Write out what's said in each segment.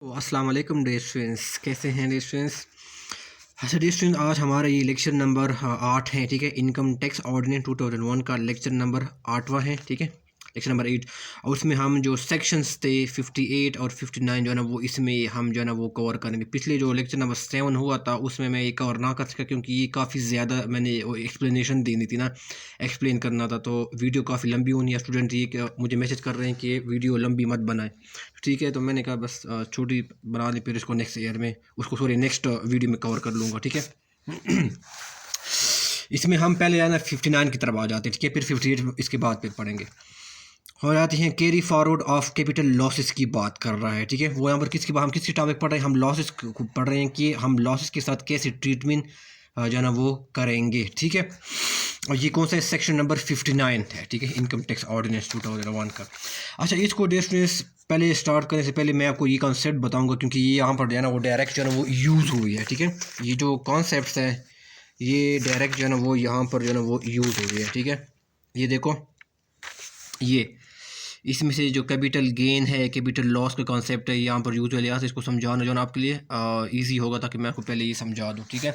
तो अस्सलाम वालेकुम डियर स्टूडेंट्स, कैसे हैं डियर स्टूडेंट्स। अच्छा डियर स्टूडेंट, आज हमारा ये लेक्चर नंबर 8 है, ठीक है। इनकम टैक्स ऑर्डिनेंस 2001 का लेक्चर नंबर 8वां है, ठीक है। लेक्चर नंबर 8 और उसमें हम जो सेक्शंस थे 58 और 59 जो है ना वो इसमें हम जो है ना वो कवर करेंगे। पिछले जो लेक्चर नंबर 7 हुआ था उसमें मैं ये कवर ना कर सका क्योंकि ये काफ़ी ज़्यादा मैंने एक्सप्लेनेशन देनी थी ना, एक्सप्लेन करना था, तो वीडियो काफ़ी लंबी होनी है। स्टूडेंट ये मुझे मैसेज कर रहे हैं कि वीडियो लंबी मत बनाए, ठीक है। तो मैंने कहा बस छोटी बना ली, फिर इसको नेक्स्ट ईयर में उसको सॉरी नेक्स्ट वीडियो में कवर कर लूँगा, ठीक है। इसमें हम पहले है ना 59 की तरफ आ जाते हैं, ठीक है। फिर 58 इसके बाद फिर पढ़ेंगे। हो जाते हैं carry forward of capital losses की बात कर रहा है, ठीक है। वो यहाँ पर किसकी हम किसकी टॉपिक पढ़ रहे हैं, हम लॉसेस को पढ़ रहे हैं कि हम लॉसेस के साथ कैसे ट्रीटमेंट जो है ना वो करेंगे, ठीक है। और ये कौन सा है, सेक्शन नंबर 59 है, ठीक है, इनकम टैक्स ऑर्डिनेंस 2001 का। अच्छा, इसको डेस्टिनेस पहले स्टार्ट करने से पहले मैं आपको ये कॉन्सेप्ट बताऊंगा क्योंकि ये यहाँ पर जो है ना वो डायरेक्ट जो है ना वो यूज़ हुई है, ठीक है। ये जो कॉन्सेप्ट है ये डायरेक्ट जो है ना वो यहाँ पर जो है ना वो यूज़ हुई है, ठीक है। ये देखो, ये इसमें से जो कैपिटल गेन है, कैपिटल लॉस का कॉन्सेप्ट है, यहाँ पर यूज लिया, इसको समझाना जो ना आपके लिए इजी होगा ताकि मैं आपको पहले ये समझा दूँ, ठीक है।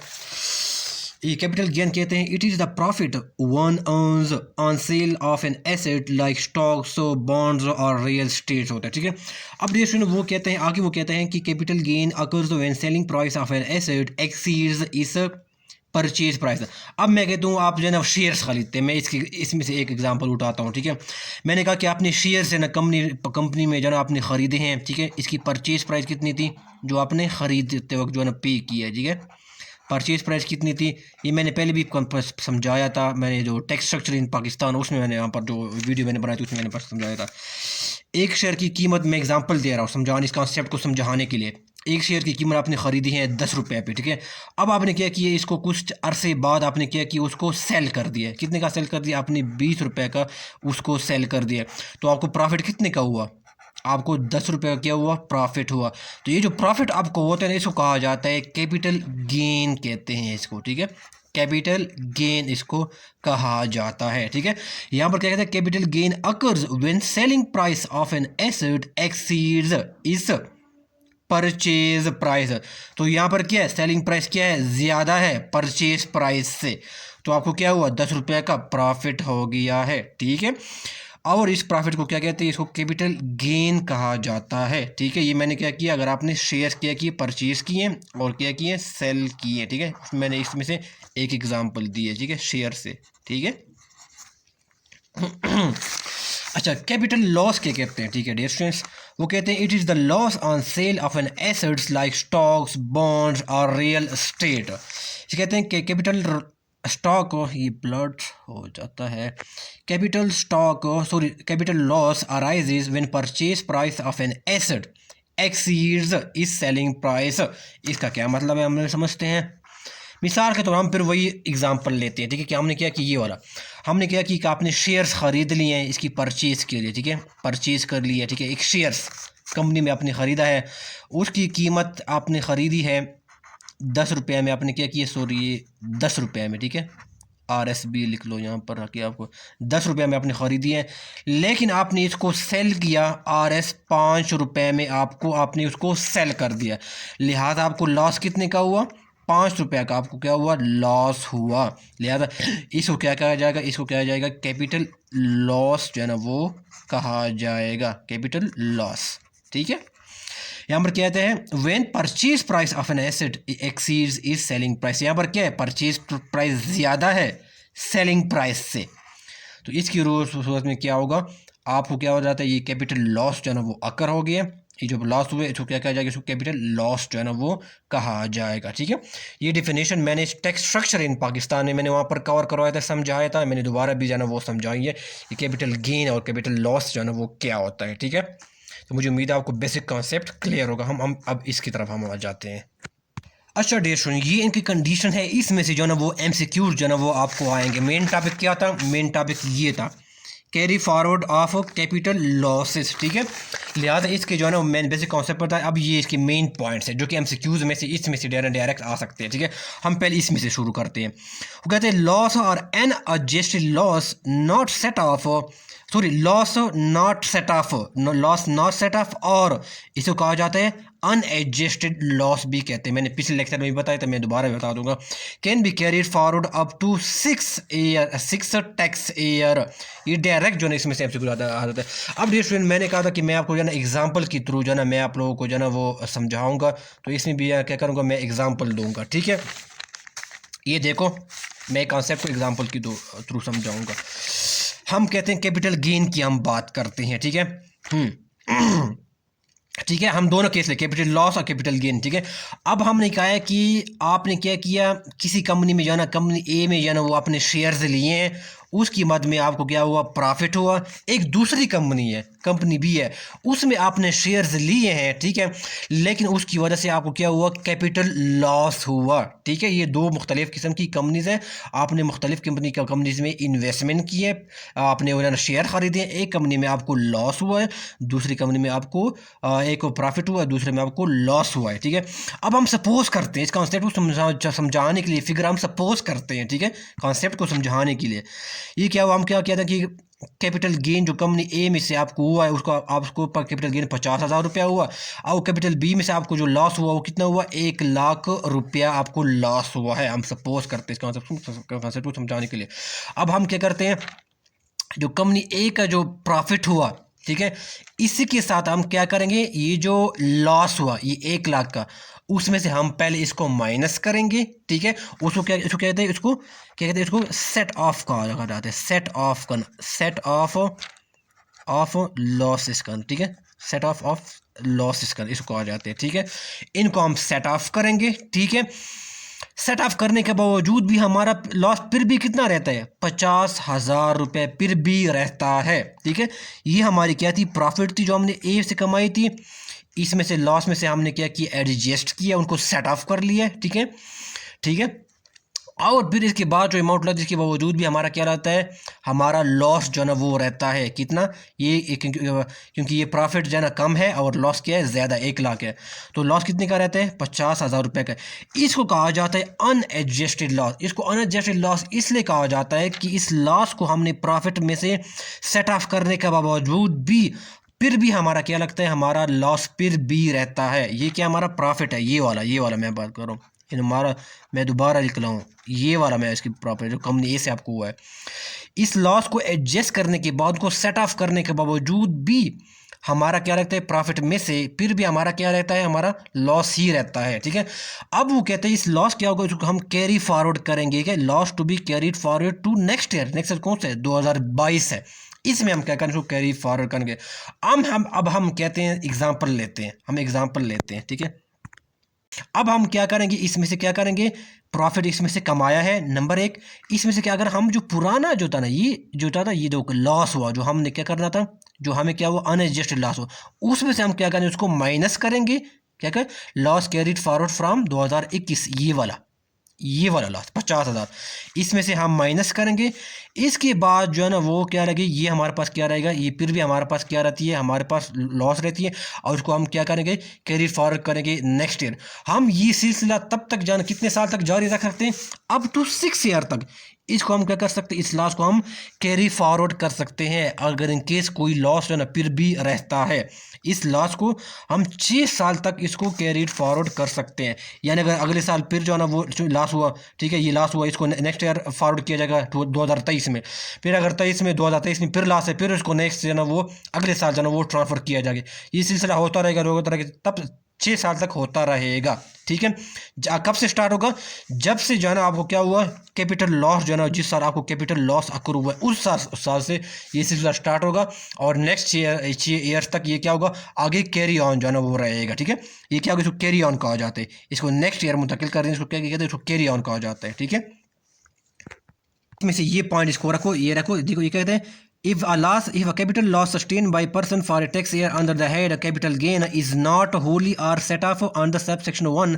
ये कैपिटल गेन कहते हैं it is the profit one earns on sale of an asset like stocks, bonds और रियल स्टेट होता है, ठीक है। अब देखिए वो कहते हैं आगे, वो कहते हैं कि capital gain occurs when selling price of an asset exceeds इस परचेज प्राइस। अब मैं कहता हूँ आप जो है ना शेयर्स खरीदते हैं, मैं इसमें से एक एग्जांपल उठाता हूँ, ठीक है। मैंने कहा कि आपने शेयर्स है ना कंपनी में जो है ना आपने ख़रीदे हैं, ठीक है। इसकी परचेज प्राइस कितनी थी जो आपने ख़रीदते वक्त जो है ना पे किया, ठीक है। परचेज प्राइस कितनी थी ये मैंने पहले भी समझाया था, मैंने जो टैक्स स्ट्रक्चर इन पाकिस्तान उसमें मैंने यहाँ पर जो वीडियो मैंने बनाई थी उसमें मैंने समझाया था। एक शेयर की कीमत मैं एग्जांपल दे रहा हूँ समझाने इस कॉन्सेप्ट को समझाने के लिए। एक शेयर की कीमत आपने ख़रीदी है 10 रुपये पे, ठीक है। अब आपने क्या किया, इसको कुछ अरसे बाद आपने क्या किया, उसको सेल कर दिया। कितने का सेल कर दिया आपने, 20 रुपये का उसको सेल कर दिया। तो आपको प्रॉफिट कितने का हुआ, आपको 10 रुपये का क्या हुआ, प्रॉफिट हुआ। तो ये जो प्रॉफिट आपको होता है ना इसको कहा जाता है कैपिटल गेन कहते हैं इसको, ठीक है। कैपिटल गेन इसको कहा जाता है, ठीक है। यहाँ पर क्या कहते हैं, capital gain occurs when selling price of an asset exceeds इस परचेज प्राइस। तो यहाँ पर क्या है, सेलिंग प्राइस क्या है, ज़्यादा है परचेज प्राइस से, तो आपको क्या हुआ, 10 रुपये का प्रॉफिट हो गया है, ठीक है। और इस प्रॉफिट को क्या कहते हैं, इसको कैपिटल गेन कहा जाता है, ठीक है। ये मैंने क्या किया, अगर आपने शेयर क्या किए, परचेज किए और क्या किए, सेल किए, ठीक है। मैंने इसमें से एक एग्जांपल दी है, ठीक है, शेयर से, ठीक है। अच्छा, कैपिटल लॉस क्या कहते हैं, ठीक है डियर स्टूडेंट्स। वो कहते हैं it is the loss on sale of an assets like stocks, bonds और रियल स्टेट। ये कहते हैं कि कैपिटल स्टॉक, ये ब्लड हो जाता है, capital stock sorry capital loss arises when purchase price of an asset exceeds इस सेलिंग प्राइस। इसका क्या मतलब है हम लोग समझते हैं। मिसाल के तौर हम फिर वही एग्जांपल लेते हैं, ठीक है। कि हमने क्या कि ये वाला हमने क्या कि आपने शेयर्स ख़रीद लिए हैं इसकी परचेज़ के लिए, ठीक है, परचेज़ कर लिया, ठीक है। एक शेयर्स कंपनी में आपने ख़रीदा है, उसकी कीमत आपने ख़रीदी है 10 रुपये में, आपने क्या किया, सॉरी 10 रुपये में, ठीक है। RSB लिख लो यहाँ पर रखिए, आपको 10 रुपये में आपने ख़रीदी है, लेकिन आपने इसको सेल किया RS 5 रुपये में, आपने उसको सेल कर दिया, लिहाजा आपको लॉस कितने का हुआ, 5 रुपये का आपको क्या हुआ, लॉस हुआ। लिहाजा इसको क्या कहा जाएगा, इसको क्या जाएगा, कैपिटल लॉस जो है ना वो कहा जाएगा, कैपिटल लॉस, ठीक है। यहाँ पर कहते हैं when purchase price of an asset exceeds is selling price. यहाँ पर क्या है, परचेज प्राइस ज़्यादा है सेलिंग प्राइस से, तो इसकी सूरत में क्या होगा, आपको क्या हो जाता है, ये कैपिटल लॉस जो है ना वो अकर हो गया। ये जो लॉस हुए इसको क्या कहा जाएगा, इसको कैपिटल लॉस जो है ना वो कहा जाएगा, ठीक है। ये डिफिनेशन मैंने टैक्स स्ट्रक्चर इन पाकिस्तान में मैंने वहाँ पर कवर करवाया था, समझाया था, मैंने दोबारा भी जो है ना वो समझाई है कि कैपिटल गेन और कैपिटल लॉस जो है ना वो क्या होता है, ठीक है। तो मुझे उम्मीद है आपको बेसिक कॉन्सेप्ट क्लियर होगा। हम अब इसकी तरफ हम आ जाते हैं। अच्छा डियर स्टूडेंट, ये इनकी कंडीशन है, इसमें से जो है ना वो MCQ जो है ना वो आपको आएंगे। मेन टॉपिक क्या था, मेन टॉपिक ये था carry forward of capital losses, ठीक है। लिहाजा इसके जो है ना मेन बेसिक कॉन्सेप्ट पता है। अब ये इसके मेन पॉइंट्स हैं जो कि MCQs में से इसमें से डायरेक्ट आ सकते हैं, ठीक है। हम पहले इसमें से शुरू करते हैं। वो कहते हैं लॉस और an adjusted loss not set off sorry loss not set off, loss not set off, और इसको कहा जाता है अनएडजस्टेड लॉस भी कहते हैं। मैंने पिछले लेक्चर में भी बताया था, मैं दोबारा बता दूंगा। Can be carried forward up to 6 tax year. ये डायरेक्ट जो है इसमें से एमसीक्यू आता है। अब डियर स्टूडेंट, मैंने कहा था कि मैं आपको जो है ना एग्जाम्पल के थ्रू जो है ना मैं आप लोगों को जो है ना वो समझाऊंगा, तो इसमें भी क्या करूँगा, मैं एग्जाम्पल दूंगा। ठीक है, ये देखो, मैं कॉन्सेप्ट को एग्जाम्पल की थ्रू समझाऊंगा। हम कहते हैं कैपिटल गेन की हम बात करते हैं। ठीक है, ठीक है, हम दोनों केस ले, कैपिटल लॉस और कैपिटल गेन। ठीक है, अब हमने कहा है कि आपने क्या किया, किसी कंपनी में जाना, कंपनी ए में जाना, वो आपने शेयर्स लिए हैं, उसकी मद में आपको क्या हुआ, प्रॉफिट हुआ। एक दूसरी कंपनी है, कंपनी बी है, उसमें आपने शेयर्स लिए हैं। ठीक है, लेकिन उसकी वजह से आपको क्या हुआ, कैपिटल लॉस हुआ। ठीक है, ये दो मुख्तलिफ किस्म की कंपनीज हैं। आपने मुख्तलिफ कंपनीज में इन्वेस्टमेंट की है, आपने वो शेयर खरीदे हैं। एक कंपनी में आपको लॉस हुआ है, दूसरी कंपनी में आपको एक को प्रॉफिट हुआ है, दूसरे में आपको लॉस हुआ है। ठीक है, अब हम सपोज करते हैं, इस कॉन्सेप्ट को समझाने के लिए फिगर हम सपोज करते हैं। ठीक है, कॉन्सेप्ट को समझाने के लिए ये क्या हुआ, हम क्या कहते हैं कि कैपिटल गेन जो कंपनी ए में से आपको हुआ है, उसको आपको कैपिटल गेन 50,000 रुपया हुआ, और कैपिटल बी में से आपको जो लॉस हुआ वो कितना हुआ, 1,00,000 रुपया आपको लॉस हुआ है। हम सपोज करते हैं इस कॉन्सेप्ट को समझाने के लिए। अब हम क्या करते हैं, जो कंपनी ए का जो प्रॉफिट हुआ, ठीक है, इसी के साथ हम क्या करेंगे, ये जो लॉस हुआ ये 1,00,000 का, उसमें से हम पहले इसको माइनस करेंगे। ठीक है, उसको क्या कहते हैं, इसको क्या कहते हैं, इसको सेट ऑफ कहा जाता है, सेट ऑफ लॉसेस का। ठीक है, सेट ऑफ लॉसेस का इसको कहा जाते हैं। ठीक है, इनको हम सेट ऑफ करेंगे। ठीक है, सेट ऑफ करने के बावजूद भी हमारा लॉस फिर भी कितना रहता है, 50,000 रुपये फिर भी रहता है। ठीक है, ये हमारी क्या थी, प्रॉफिट थी जो हमने ए से कमाई थी। इसमें से लॉस में से हमने क्या किया, एडजस्ट किया, उनको सेट ऑफ कर लिया। ठीक है, ठीक है, और फिर इसके बाद जो अमाउंट लगा, जिसके बावजूद भी हमारा क्या रहता है, हमारा लॉस जो है ना वो रहता है कितना, ये क्योंकि ये प्रॉफिट जो है ना कम है और लॉस क्या है, ज़्यादा, 1,00,000 है, तो लॉस कितने का रहता है, 50,000 रुपये का। इसको कहा जाता है अनएडजस्टेड लॉस। इसको अनएडजस्टेड लॉस इसलिए कहा जाता है कि इस लॉस को हमने प्रॉफिट में से सेट ऑफ करने के बावजूद भी फिर भी हमारा क्या लगता है, हमारा लॉस फिर भी रहता है। ये क्या हमारा प्रॉफिट है, ये वाला मैं बात कर रहा हूँ, हमारा, मैं दोबारा लिख रहा हूँ, ये वाला मैं इसकी प्रॉफिट जो कंपनी ए से आपको हुआ है। इस लॉस को एडजस्ट करने के बाद, को सेट ऑफ करने के बावजूद भी हमारा क्या रहता है, प्रॉफिट में से फिर भी हमारा क्या रहता है, हमारा लॉस ही रहता है। ठीक है, अब वो कहते हैं इस लॉस क्या होगा, इसको हम कैरी फॉरवर्ड करेंगे। क्या, loss to be carried forward to next year. Next year कौन सा है, 2022 है, इसमें हम क्या करेंगे, कैरी फॉरवर्ड करेंगे। अब हम कहते हैं एग्जाम्पल लेते हैं, हम एग्जाम्पल लेते हैं। ठीक है, अब हम क्या करेंगे, इसमें से क्या करेंगे, प्रॉफिट इसमें से कमाया है नंबर एक, इसमें से क्या, अगर हम जो पुराना जो था ना, ये जो था, ये देखो लॉस हुआ, जो हमने क्या करना था, जो हमें क्या हुआ, अनएडजस्टेड लॉस हुआ, उसमें से हम क्या करेंगे, उसको माइनस करेंगे। क्या करें, लॉस कैरिड फॉरवर्ड फ्रॉम 2021, ये वाला लॉस 50,000, इसमें से हम माइनस करेंगे। इसके बाद जो है ना वो क्या रहेगी, ये हमारे पास क्या रहेगा, ये फिर भी हमारे पास क्या रहती है, हमारे पास लॉस रहती है, और उसको हम क्या करेंगे, कैरी फॉरवर्ड करेंगे नेक्स्ट ईयर। हम ये सिलसिला तब तक जान कितने साल तक जारी रख सकते हैं, अप टू 6 ईयर तक। इसको हम क्या कर सकते हैं, इस लॉस को हम कैरी फॉरवर्ड कर सकते हैं, अगर इन केस कोई लॉस जो है ना फिर भी रहता है, इस लॉस को हम 6 साल तक इसको कैरीड फॉरवर्ड कर सकते हैं। यानी अगर अगले साल फिर जो है ना वो लॉस हुआ, ठीक है, ये लॉस हुआ, इसको नेक्स्ट ईयर फॉरवर्ड किया जाएगा 2023 में, फिर अगर 2023 में फिर लॉस है, फिर उसको नेक्स्ट जो है ना वो अगले साल जो है ना वो ट्रांसफ़र किया जाएगा। ये सिलसिला होता रहेगा, तब 6 साल तक होता रहेगा। ठीक है, कब से स्टार्ट होगा, जब से जो है ना आपको क्या हुआ, कैपिटल लॉस जो है ना, जिस साल आपको कैपिटल लॉस अकर हुआ है उस साल से ये सिलसिला स्टार्ट होगा, और नेक्स्ट ईयर तक ये क्या होगा, आगे कैरी ऑन जो है ना वो रहेगा। ठीक है, ये क्या होगा, इसको कैरी ऑन कहा जाता है, इसको नेक्स्ट ईयर मुंतकिल कर दें, इसको क्या कहते हैं, इसको कैरी ऑन कहा जाता है। ठीक है, इसमें से ये पॉइंट इसको रखो, ये रखो, देखो ये कहते हैं, if a capital loss sustained by person for a tax year under the head capital gain is not wholly or set off under subsection 1,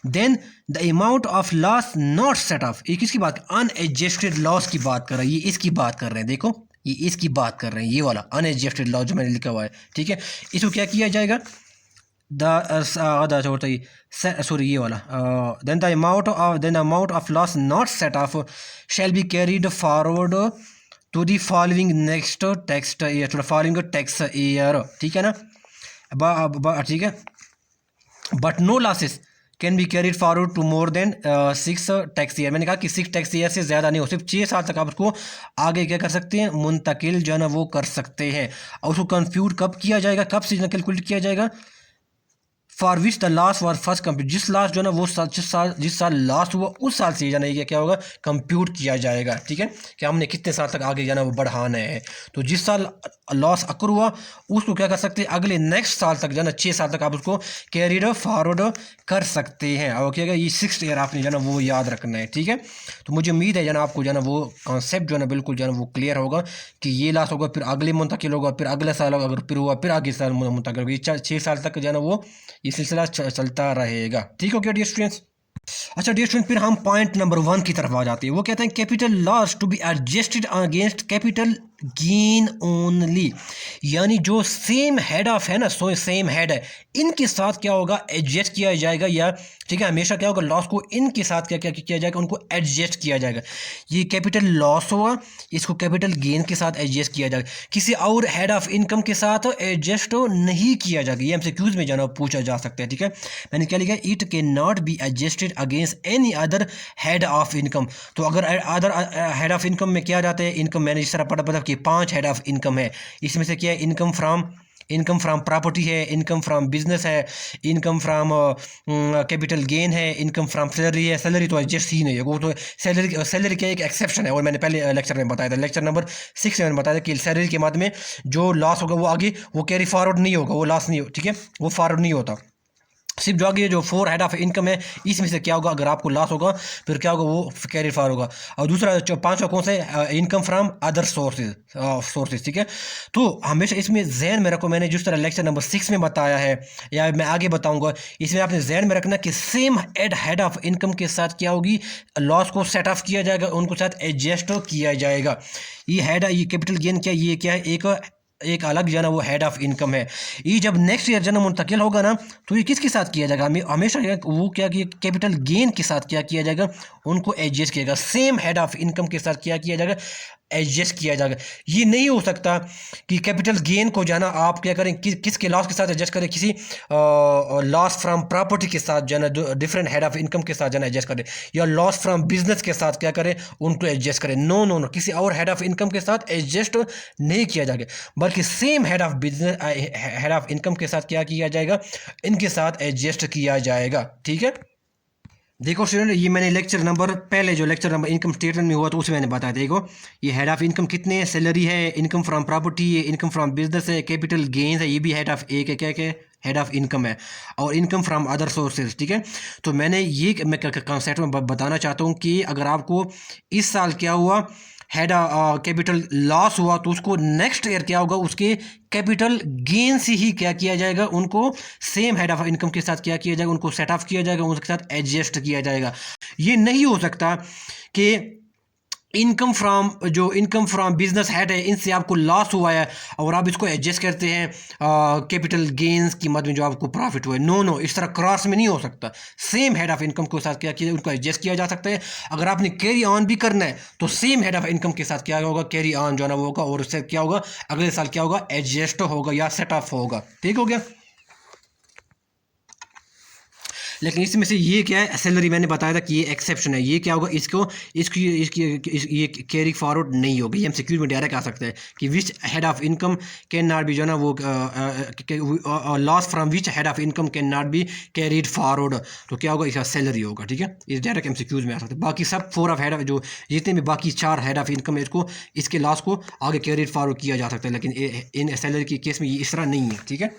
then the amount of loss not set off, ये किसकी बात, unadjusted loss की बात कर रहा है, ये इसकी बात कर रहे हैं, देखो ये इसकी बात कर रहे हैं, ये वाला अनएडजस्टेड लॉस जो मैंने लिखा हुआ है। ठीक है, इसको क्या किया जाएगा, ये वाला, then the amount of loss not set off shall be carried forward to the following next tax year, ठीक है ना, ठीक है, but no losses can be carried forward to more than 6 tax year. मैंने कहा कि 6 टैक्स ईयर से ज़्यादा नहीं हो, सिर्फ 6 साल तक आप उसको आगे क्या कर सकते हैं, मुंतकिल जो है ना वो कर सकते हैं। और उसको कंप्यूट कब किया जाएगा, कब से कैलकुलेट किया जाएगा, for which the last were first compute, जिस लास्ट जो है ना वो जिस साल लास्ट हुआ उस साल से जाना ये क्या होगा, कंप्यूट किया जाएगा। ठीक है, कि हमने कितने साल तक आगे जाना वो बढ़ाना है। तो जिस साल लॉस अकर हुआ उसको क्या कर सकते हैं, अगले नेक्स्ट साल तक जाना 6 साल तक आप उसको कैरिड फॉरवर्ड कर सकते हैं। और क्या ये 6th ईयर आपने जो है ना वो याद रखना है। ठीक है, तो मुझे उम्मीद है जो ना आपको जो है ना वो कॉन्सेप्ट जो है ना बिल्कुल जो है ना वो क्लियर होगा कि ये लॉस होगा, फिर अगले मुंतकिल होगा, फिर अगले साल होगा, अगर फिर हुआ फिर आगे साल मुंतकिल होगा। ये 6 साल तक जो है ना वो ये सिलसिला चलता रहेगा। ठीक हो गया डियर स्टूडेंट्स। अच्छा डियर स्टूडेंट, फिर हम पॉइंट नंबर 1 की तरफ आ जाते हैं। वो कहते हैं capital loss to be adjusted against capital gain only, यानी जो सेम हेड ऑफ है ना, सो सेम हेड है, इनके साथ क्या होगा, एडजस्ट किया जाएगा। या ठीक है, हमेशा क्या होगा, लॉस को इनके साथ क्या क्या किया जाएगा, उनको एडजस्ट किया जाएगा। ये कैपिटल लॉस होगा, इसको कैपिटल गेन के साथ एडजस्ट किया जाएगा, किसी और हेड ऑफ इनकम के साथ एडजस्ट नहीं किया जाएगा। ये हमसे क्यूज में जाना पूछा जा सकता है। ठीक है, मैंने क्या लिखा, it can not B adjusted against any other head of income. तो अगर अदर हेड ऑफ इनकम में क्या जाते हैं, इनकम मैंने जिस तरह पढ़ा कि 5 हेड ऑफ इनकम है, इसमें से क्या है, इनकम फ्राम प्रॉपर्टी है, इनकम फ्राम बिजनेस है, इनकम फ्राम कैपिटल गेन है, इनकम फ्राम सैलरी है। सैलरी तो एडजस्ट ही नहीं है, वो तो सैलरी का एक एक्सेप्शन है। और मैंने पहले लेक्चर में बताया था, लेक्चर नंबर 6 में मैंने बताया था कि सैलरी के बाद में जो लॉस होगा वो आगे वो कैरी फॉरवर्ड नहीं होगा, वो लॉस नहीं हो, ठीक है, वो फॉरवर्ड नहीं होता। सिर्फ जो आगे जो 4 हेड ऑफ इनकम है इसमें से क्या होगा, अगर आपको लॉस होगा फिर क्या होगा, वो कैरी फॉर होगा। और दूसरा जो 5वां कौन सा है, इनकम फ्राम अदर सोर्सेज। ठीक है, तो हमेशा इसमें जहन में रखो, मैंने जिस तरह लेक्चर नंबर 6 में बताया है या मैं आगे बताऊंगा, इसमें आपने जहन में रखना कि सेम हेड ऑफ इनकम के साथ क्या होगी, लॉस को सेट ऑफ किया जाएगा, उनको साथ एडजस्ट किया जाएगा। ये कैपिटल गेन क्या है, एक अलग जो है ना वो हेड ऑफ इनकम है। ये जब नेक्स्ट ईयर जो ना मुंतकिल होगा ना, तो ये किसके साथ किया जाएगा, हमेशा वो क्या कि कैपिटल गेन के साथ क्या किया जाएगा, उनको एडजस्ट किया जाएगा। सेम हेड ऑफ इनकम के साथ क्या किया जाएगा, एडजस्ट किया जाएगा। ये नहीं हो सकता कि कैपिटल गेन को जाना आप क्या करें, किसके लॉस के साथ एडजस्ट करें, किसी लॉस फ्रॉम प्रॉपर्टी के साथ जाना, डिफरेंट हेड ऑफ इनकम के साथ जाना एडजस्ट करें, या लॉस फ्रॉम बिजनेस के साथ क्या करें, उनको एडजस्ट करें। नो नो नो, किसी और हेड ऑफ इनकम के साथ एडजस्ट नहीं किया जाएगा, बल्कि same head of business head of income के साथ क्या किया जाएगा, इनके साथ एडजस्ट किया जाएगा। ठीक है, देखो स्टूडेंट, ये मैंने लेक्चर नंबर पहले जो लेक्चर नंबर इनकम स्टेटमेंट में हुआ तो उसे मैंने बताया। देखो ये हेड ऑफ इनकम कितने हैं, सैलरी है, इनकम फ्रॉम प्रॉपर्टी है, इनकम फ्रॉम बिजनेस है, कैपिटल गेन्स है, ये भी हेड ऑफ एक है, क्या हेड ऑफ इनकम है, और इनकम फ्रॉम अदर सोर्सेज। ठीक है, तो मैं कॉन्सेप्ट में बताना चाहता हूँ कि अगर आपको इस साल क्या हुआ, हेड कैपिटल लॉस हुआ, तो उसको नेक्स्ट ईयर क्या होगा, उसके कैपिटल गेन से ही क्या किया जाएगा, उनको सेम हेड ऑफ इनकम के साथ क्या किया जाएगा, उनको सेट ऑफ किया जाएगा, उनके साथ एडजस्ट किया जाएगा। ये नहीं हो सकता कि इनकम फ्रॉम बिजनेस हेड है, इनसे आपको लॉस हुआ है और आप इसको एडजस्ट करते हैं कैपिटल गेन्स की मद में जो आपको प्रॉफिट हुआ है। नो नो, इस तरह क्रॉस में नहीं हो सकता। सेम हेड ऑफ इनकम के साथ क्या किया, उनको एडजस्ट किया जा सकता है। अगर आपने कैरी ऑन भी करना है तो सेम हेड ऑफ इनकम के साथ क्या होगा, कैरी ऑन जो है ना वो होगा, और उससे क्या होगा, अगले साल क्या होगा, एडजस्ट होगा या सेट ऑफ होगा। ठीक हो गया। लेकिन इसमें से ये क्या है, सैलरी मैंने बताया था कि ये एक्सेप्शन है, ये क्या होगा, ये कैरी फॉरवर्ड नहीं होगी। ये एमसीक्यू में डायरेक्ट आ सकता है कि which head of income can not be जो ना वो loss from which head of income can not be carried forward, तो क्या होगा, इसका सैलरी होगा। ठीक है, ये डायरेक्ट एमसीक्यूज में आ सकता है। बाकी सब 4 ऑफ हेड ऑफ जो जितने भी बाकी 4 हेड ऑफ इनकम है, इसके लॉस को आगे कैरीड फॉरवर्ड किया जा सकता है, लेकिन इन सैलरी के केस में ये इस तरह नहीं है। ठीक है,